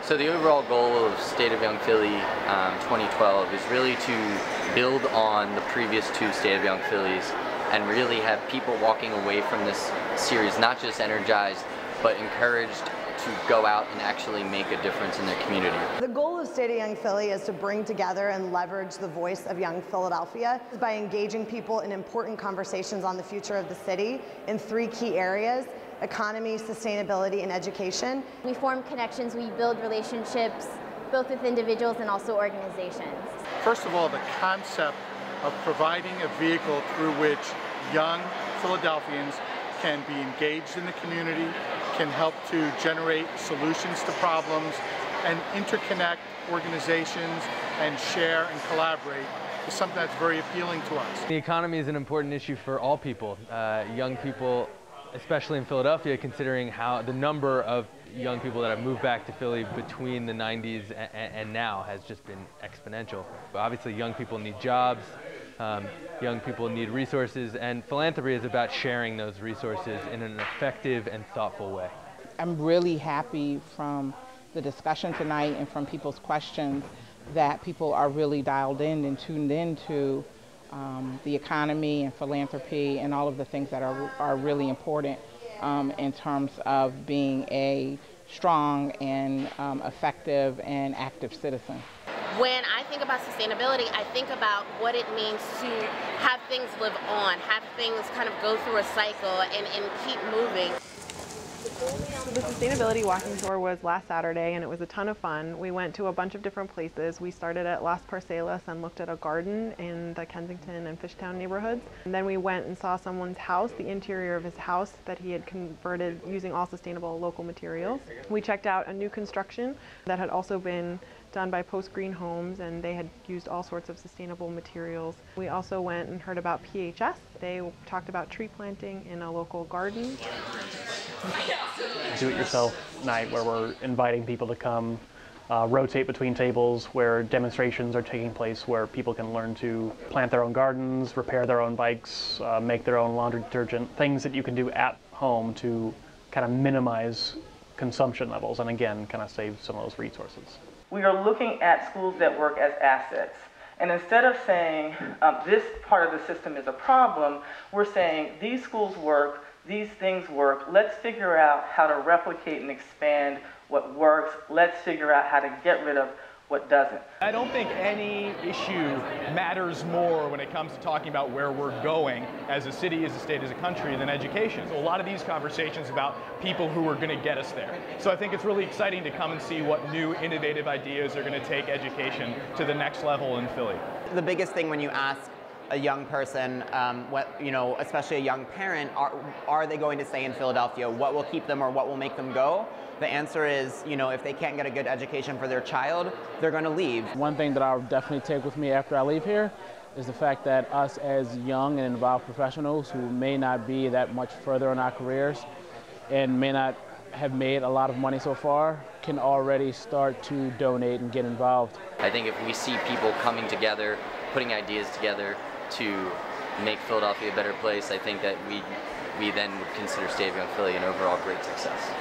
So the overall goal of State of Young Philly 2012 is really to build on the previous two State of Young Phillies and really have people walking away from this series not just energized, but encouraged to go out and actually make a difference in their community. The goal of State of Young Philly is to bring together and leverage the voice of young Philadelphia by engaging people in important conversations on the future of the city in three key areas: economy, sustainability, and education. We form connections, we build relationships, both with individuals and also organizations. First of all, the concept of providing a vehicle through which young Philadelphians can be engaged in the community, can help to generate solutions to problems, and interconnect organizations and share and collaborate is something that's very appealing to us. The economy is an important issue for all people, young people, especially in Philadelphia, considering how the number of young people that have moved back to Philly between the 90s and now has just been exponential. But obviously, young people need jobs, young people need resources, and philanthropy is about sharing those resources in an effective and thoughtful way. I'm really happy from the discussion tonight and from people's questions that people are really dialed in and tuned into the economy and philanthropy and all of the things that are really important in terms of being a strong and effective and active citizen. When I think about sustainability, I think about what it means to have things live on, have things kind of go through a cycle and keep moving. So the sustainability walking tour was last Saturday, and it was a ton of fun. We went to a bunch of different places. We started at Las Parcelas and looked at a garden in the Kensington and Fishtown neighborhoods. And then we went and saw someone's house, the interior of his house that he had converted using all sustainable local materials. We checked out a new construction that had also been done by Post Green Homes, and they had used all sorts of sustainable materials. We also went and heard about PHS. They talked about tree planting in a local garden. Do-it-yourself night where we're inviting people to come rotate between tables, where demonstrations are taking place, where people can learn to plant their own gardens, repair their own bikes, make their own laundry detergent, things that you can do at home to kind of minimize consumption levels and again kind of save some of those resources. We are looking at schools that work as assets. And instead of saying this part of the system is a problem, we're saying these schools work, these things work. Let's figure out how to replicate and expand what works. Let's figure out how to get rid of what doesn't. I don't think any issue matters more when it comes to talking about where we're going as a city, as a state, as a country than education. So a lot of these conversations about people who are going to get us there. So I think it's really exciting to come and see what new innovative ideas are going to take education to the next level in Philly. The biggest thing when you ask a young person, especially a young parent, are they going to stay in Philadelphia? What will keep them or what will make them go? The answer is, if they can't get a good education for their child, they're going to leave. One thing that I'll definitely take with me after I leave here is the fact that us as young and involved professionals who may not be that much further in our careers and may not have made a lot of money so far can already start to donate and get involved. I think if we see people coming together, putting ideas together to make Philadelphia a better place, I think that we then would consider State of Young Philly an overall great success.